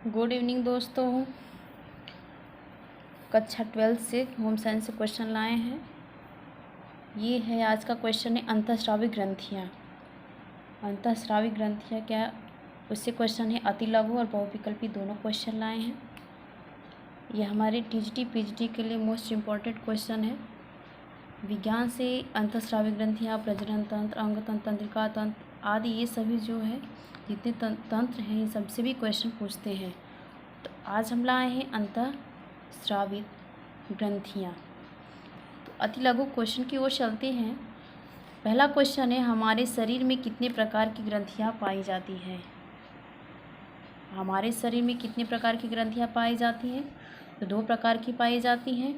Good evening दोस्तों। कक्षा 12 से होम साइंस से क्वेश्चन लाए हैं। ये है आज का क्वेश्चन है अंतःस्रावी ग्रंथियाँ। अंतःस्रावी ग्रंथियाँ क्या, उससे क्वेश्चन है अति लघु और बहुविकल्पी दोनों क्वेश्चन लाए हैं। ये हमारे टीजीटी पीजीटी के लिए मोस्ट इम्पॉर्टेंट क्वेश्चन है। विज्ञान से अंतःस्रावी ग्रंथियाँ, प्रजनन तंत्र, अंगतंत्र, तंत्रिका तंत्र आदि ये सभी जो है जितने तंत्र हैं, इन सबसे भी क्वेश्चन पूछते हैं। तो आज हम लाए हैं अंतःस्रावी ग्रंथियाँ। तो अति लघु क्वेश्चन की ओर चलते हैं। पहला क्वेश्चन है, हमारे शरीर में कितने प्रकार की ग्रंथियाँ पाई जाती हैं? हमारे शरीर में कितने प्रकार की ग्रंथियाँ पाई जाती हैं? तो 2 प्रकार की पाई जाती हैं,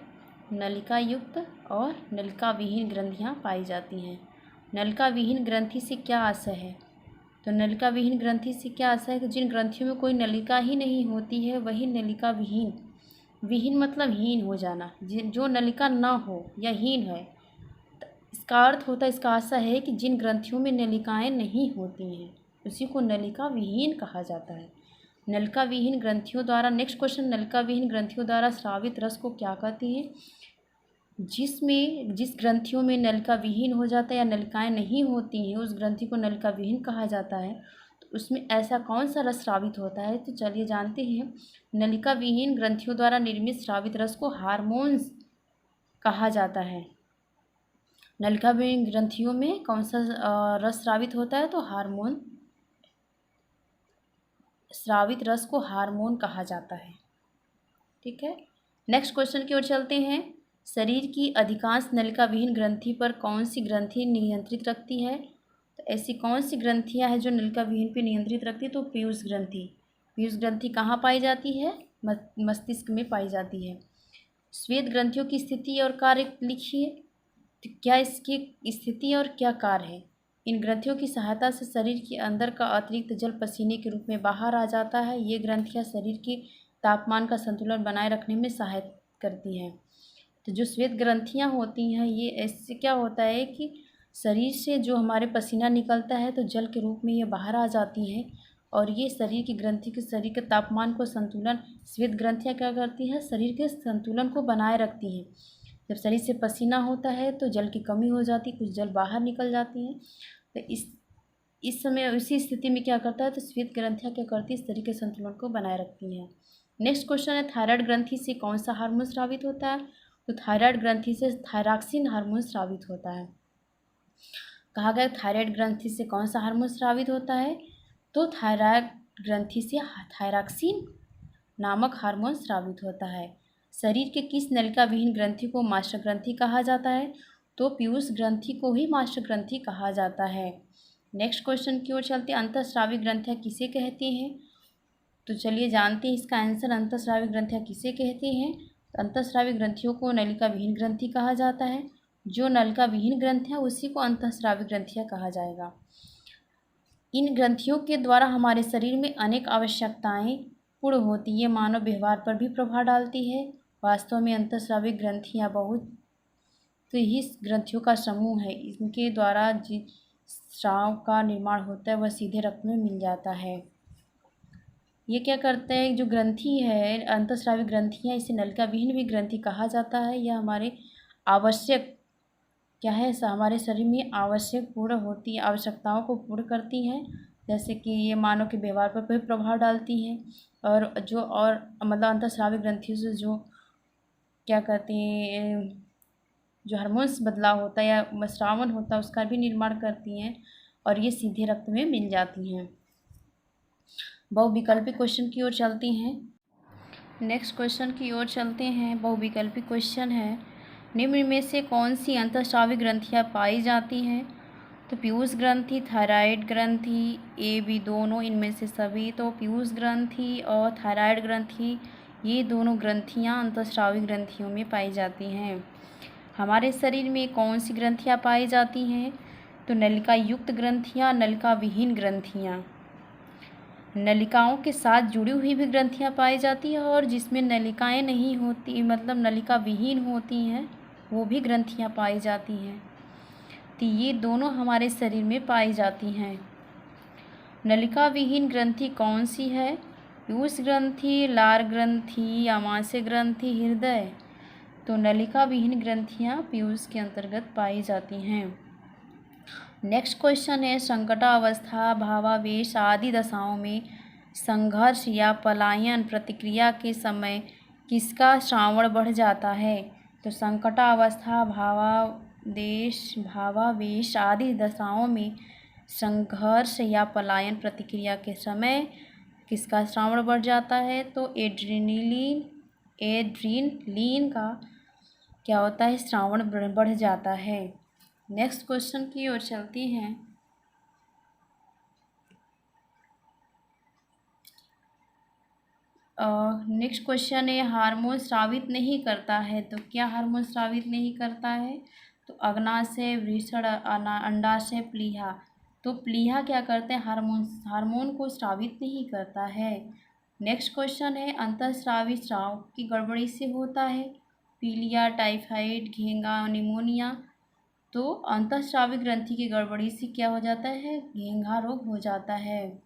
नलिका युक्त और नलिका विहीन ग्रंथियाँ पाई जाती हैं। नलिका विहीन ग्रंथि से क्या आशय है? तो नलिका विहीन ग्रंथि से क्या आशय है कि जिन ग्रंथियों में कोई नलिका ही नहीं होती है वही नलिका विहीन। विहीन मतलब हीन हो जाना, जो नलिका ना हो या हीन है। तो इसका अर्थ होता है, इसका आशय है कि जिन ग्रंथियों में नलिकाएं नहीं होती हैं उसी को नलिका विहीन कहा जाता है। नलिका विहीन ग्रंथियों द्वारा, नेक्स्ट क्वेश्चन, नलिका विहीन ग्रंथियों द्वारा स्रावित रस को क्या कहती है? जिस ग्रंथियों में नलिका विहीन हो जाता है या नलिकाएं नहीं होती हैं उस ग्रंथि को नलिका विहीन कहा जाता है। तो उसमें ऐसा कौन सा रस स्रावित होता है? तो चलिए जानते हैं। नलिका विहीन ग्रंथियों द्वारा निर्मित स्रावित रस को हार्मोन्स कहा जाता है। नलिका विहीन ग्रंथियों में कौन सा रस स्रावित होता है? तो हार्मोन, स्रावित रस को हार्मोन कहा जाता है। ठीक है, नेक्स्ट क्वेश्चन की ओर चलते हैं। शरीर की अधिकांश नलिका विहीन ग्रंथि पर कौन सी ग्रंथि नियंत्रित रखती है? तो ऐसी कौन सी ग्रंथियां हैं जो नलिका विहीन पर नियंत्रित रखती है? तो पीयूष ग्रंथि। पीयूष ग्रंथि कहाँ पाई जाती है? मस्तिष्क में पाई जाती है। श्वेत ग्रंथियों की स्थिति और कार्य लिखिए। तो क्या इसकी स्थिति और क्या कार्य है? इन ग्रंथियों की सहायता से शरीर के अंदर का अतिरिक्त जल पसीने के रूप में बाहर आ जाता है। ये ग्रंथियां शरीर के तापमान का संतुलन बनाए रखने में सहायता करती हैं। तो जो श्वेत ग्रंथियां होती हैं, ये ऐसे क्या होता है कि शरीर से जो हमारे पसीना निकलता है तो जल के रूप में ये बाहर आ जाती हैं और ये शरीर की ग्रंथि के शरीर के तापमान को संतुलन, श्वेत ग्रंथियाँ क्या करती हैं? शरीर के संतुलन को बनाए रखती हैं। जब शरीर से पसीना होता है तो जल की कमी हो जाती, कुछ जल बाहर निकल जाती है। तो इस समय उसी स्थिति में क्या करता है? तो श्वेत ग्रंथियाँ क्या करती है? शरीर के संतुलन को बनाए रखती हैं। नेक्स्ट क्वेश्चन है, थायराइड ग्रंथि से कौन सा हार्मोन स्रावित होता है? तो थायराइड ग्रंथि से थायरॉक्सिन हार्मोन स्रावित होता है। कहा गया थायराइड ग्रंथि से कौन सा हार्मोन स्रावित होता है? तो थायराइड ग्रंथि से थायरॉक्सिन नामक हार्मोन स्रावित होता है। शरीर के किस नलिका विहीन ग्रंथि को मास्टर ग्रंथि कहा जाता है? तो पीयूष ग्रंथि को ही मास्टर ग्रंथि कहा जाता है। नेक्स्ट क्वेश्चन की ओर चलते हैं, अंतःस्रावी ग्रंथियाँ किसे कहते हैं? तो चलिए जानते हैं इसका आंसर। अंतःस्रावी ग्रंथियाँ किसे कहते हैं? तो अंतःस्रावी ग्रंथियों को नलिका विहीन ग्रंथि कहा जाता है। जो नलिका विहीन ग्रंथियाँ उसी को अंतःस्रावी ग्रंथियाँ कहा जाएगा। इन ग्रंथियों के द्वारा हमारे शरीर में अनेक आवश्यकताएं पूर्ण होती है, मानव व्यवहार पर भी प्रभाव डालती है। वास्तव में अंतःस्रावी ग्रंथियाँ बहुत ही ग्रंथियों का समूह है। इनके द्वारा जिस स्राव का निर्माण होता है वह सीधे रक्त में मिल जाता है। ये क्या करते हैं? जो ग्रंथि है, अंतःस्रावी ग्रंथियाँ, इसे नलिका विहीन भी ग्रंथि कहा जाता है। यह हमारे आवश्यक क्या है, हमारे शरीर में आवश्यक पूर्ण होती है, आवश्यकताओं को पूर्ण करती हैं। जैसे कि ये मानव के व्यवहार पर भी प्रभाव डालती हैं और मतलब अंतःस्रावी ग्रंथियों से जो क्या कहते हैं, जो हार्मोन्स बदलाव होता है या स्रावन होता है उसका भी निर्माण करती हैं और ये सीधे रक्त में मिल जाती हैं। बहुविकल्पी क्वेश्चन की ओर चलती हैं। नेक्स्ट क्वेश्चन की ओर चलते हैं। बहुविकल्पी क्वेश्चन है, निम्न में से कौन सी अंतःस्रावी ग्रंथियाँ पाई जाती हैं? तो पीयूष ग्रंथि, थायराइड ग्रंथि, ए बी दोनों, इनमें से सभी। तो पीयूष ग्रंथि और थायराइड ग्रंथि, ये दोनों ग्रंथियाँ अंतःस्रावी ग्रंथियों में पाई जाती हैं। हमारे शरीर में कौन सी ग्रंथियाँ पाई जाती हैं? तो नलिका युक्त ग्रंथियाँ, नलिका विहीन ग्रंथियाँ। नलिकाओं के साथ जुड़ी हुई भी ग्रंथियाँ पाई जाती हैं और जिसमें नलिकाएं नहीं होती, मतलब नलिका विहीन होती हैं, वो भी ग्रंथियाँ पाई जाती हैं। तो ये दोनों हमारे शरीर में पाई जाती हैं। नलिका विहीन ग्रंथि कौन सी है? पीयूष ग्रंथि, लार ग्रंथि, आमाशय ग्रंथि, हृदय। तो नलिका विहीन ग्रंथियां पीयूष के अंतर्गत पाई जाती हैं। नेक्स्ट क्वेश्चन है, संकटावस्था, भावावेश आदि दशाओं में संघर्ष या पलायन प्रतिक्रिया के समय किसका श्रावण बढ़ जाता है? तो संकटावस्था, भावावेश आदि दशाओं में संघर्ष या पलायन प्रतिक्रिया के समय किसका श्रावण बढ़ जाता है? तो एड्रीनलीन का क्या होता है? श्रावण बढ़ जाता है। नेक्स्ट क्वेश्चन की ओर चलती हैं। नेक्स्ट क्वेश्चन है, हार्मोन स्रावित नहीं करता है। तो क्या हार्मोन स्रावित नहीं करता है? तो अग्नाशय, वृषण, अंडाशय, प्लीहा। तो प्लीहा क्या करते हैं? हार्मोन को स्रावित नहीं करता है। नेक्स्ट क्वेश्चन है, अंतःस्रावी स्राव की गड़बड़ी से होता है। पीलिया, टाइफाइड, घेंघा, निमोनिया। तो अंतःस्रावी ग्रंथि की गड़बड़ी से क्या हो जाता है? घेंघा रोग हो जाता है।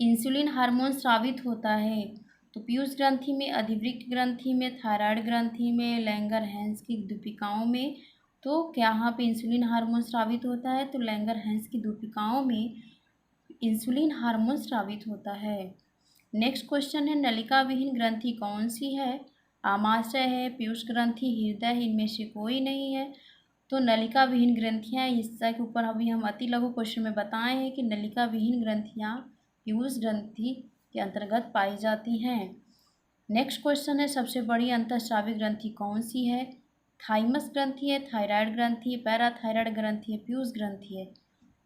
इंसुलिन हार्मोन स्रावित होता है। तो पीयूष ग्रंथि में, अधिवृक्क ग्रंथि में, थायराइड ग्रंथि में, लैंगर-हैंस की दूपिकाओं में। तो क्या यहाँ पे इंसुलिन हार्मोन स्रावित होता है? तो लैंगर-हैंस की दूपिकाओं में इंसुलिन हार्मोन स्रावित होता है। नेक्स्ट क्वेश्चन है, नलिका विहीन ग्रंथि कौन सी है? आमाशय है, पीयूष ग्रंथि, हृदय है, इनमें से कोई नहीं है। तो नलिका विहीन ग्रंथियाँ, इसके ऊपर अभी हम अति लघु क्वेश्चन में बताए हैं कि नलिका विहीन ग्रंथियाँ पीयूष ग्रंथि के अंतर्गत पाई जाती हैं। नेक्स्ट क्वेश्चन है, सबसे बड़ी अंतःस्रावी ग्रंथि कौन सी है? थाइमस ग्रंथि है, थायराइड ग्रंथि है, पैराथायराइड ग्रंथि है, पीयूष ग्रंथि है।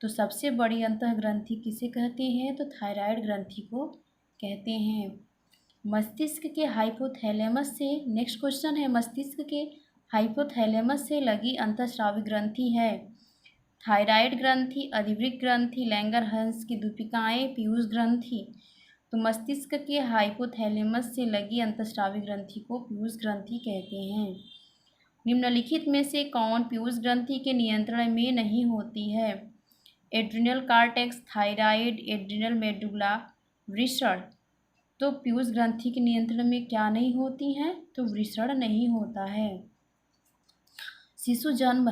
तो सबसे बड़ी अंतः ग्रंथि किसे कहते हैं? तो थायराइड ग्रंथि को कहते हैं। मस्तिष्क के हाइपोथैलेमस से, नेक्स्ट क्वेश्चन है, मस्तिष्क के हाइपोथैलेमस से लगी अंतःस्रावी ग्रंथि है थायराइड ग्रंथि, अधिवृक्क ग्रंथि, लैंगर-हैंस की दूपिकाएं, पीयूष ग्रंथि। तो मस्तिष्क के हाइपोथैलेमस से लगी अंतःस्रावी ग्रंथि को पीयूष ग्रंथि कहते हैं। निम्नलिखित में से कौन पीयूष ग्रंथि के नियंत्रण में नहीं होती है? Adrenal cortex, thyroid, adrenal medulla, वृषण। तो पीयूष ग्रंथि के नियंत्रण में क्या नहीं होती हैं? तो वृषण नहीं होता है। शिशु जन्म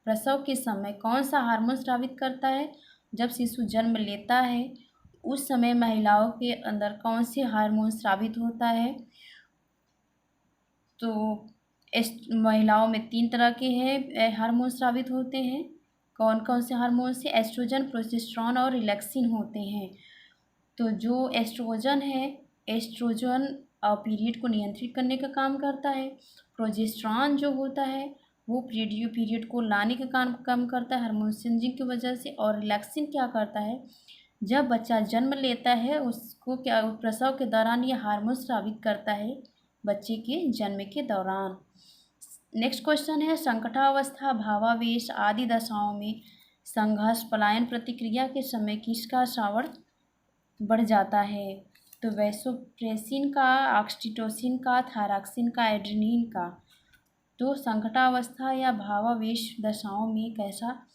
प्रसव के समय कौन सा हार्मोन स्रावित करता है? जब शिशु जन्म लेता है उस समय महिलाओं के अंदर कौन से हार्मोन स्रावित होता है? तो महिलाओं में 3 तरह के हैं हार्मोन स्रावित होते हैं। कौन कौन से हार्मोन से? एस्ट्रोजन, प्रोजेस्टेरॉन और रिलैक्सिन होते हैं। तो जो एस्ट्रोजन है, एस्ट्रोजन पीरियड को नियंत्रित करने का काम करता है। प्रोजेस्टेरॉन जो होता है वो पीरियड को लाने का काम करता है हार्मोन चेंजिंग की वजह से। और रिलैक्सिन क्या करता है? जब बच्चा जन्म लेता है उसको क्या प्रसव के दौरान ये हार्मोन स्रावित करता है बच्चे के जन्म के दौरान। नेक्स्ट क्वेश्चन है, संकटावस्था, भावावेश आदि दशाओं में संघर्ष पलायन प्रतिक्रिया के समय किसका श्रावण बढ़ जाता है? तो वैसोप्रेसिन का, ऑक्सीटोसिन का, थायरॉक्सिन का, एड्रेनलिन का। तो संकटावस्था या भावावेश दशाओं में कैसा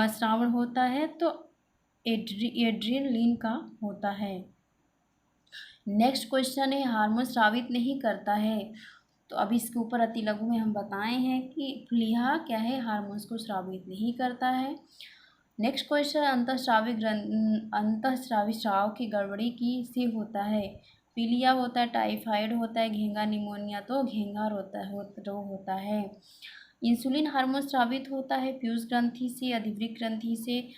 श्रावण होता है? तो एड्रेनलिन का होता है। नेक्स्ट क्वेश्चन है, हार्मोन स्रावित नहीं करता है। तो अभी इसके ऊपर अति लघु में हम बताए हैं कि प्लीहा क्या है? हार्मोन्स को स्रावित नहीं करता है। नेक्स्ट क्वेश्चन, अंतःस्रावी स्राव की गड़बड़ी की से होता है। पीलिया होता है, टाइफाइड होता है, घेंघा, निमोनिया। तो घेंघा रोग होता है। इंसुलिन हार्मोन स्रावित होता है पीयूष ग्रंथि से, अधिवृक्क ग्रंथि से,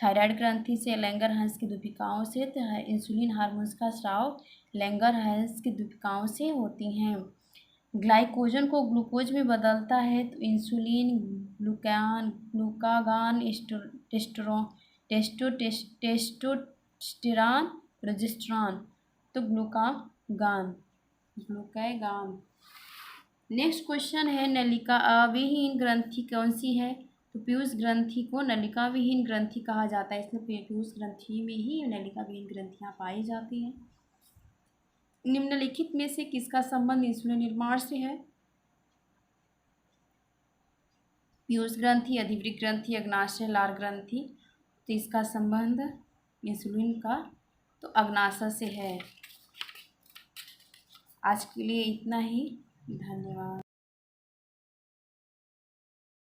थायराइड ग्रंथि से, लैंगर-हैंस की दूपिकाओं से। तो इंसुलिन हार्मोन्स का स्राव लैंगर-हैंस की दूपिकाओं से होती हैं। ग्लाइकोजन को ग्लूकोज में बदलता है। तो इंसुलिन, ग्लूकागान, टेस्टोस्टेरॉन, प्रोजेस्टेरॉन। तो ग्लूकागान। नेक्स्ट क्वेश्चन है, नलिका विहीन ग्रंथि कौन सी है? तो पीयूष ग्रंथि को नलिका विहीन ग्रंथि कहा जाता है, इसलिए पीयूष ग्रंथि में ही नलिका विहीन ग्रंथियाँ पाई जाती हैं। निम्नलिखित में से किसका संबंध इंसुलिन निर्माण से है? पीयूष ग्रंथि, अधिवृक्क ग्रंथि, अग्नाशय, लार ग्रंथि। तो इसका संबंध इंसुलिन का? तो अग्नाशय से है। आज के लिए इतना ही। धन्यवाद।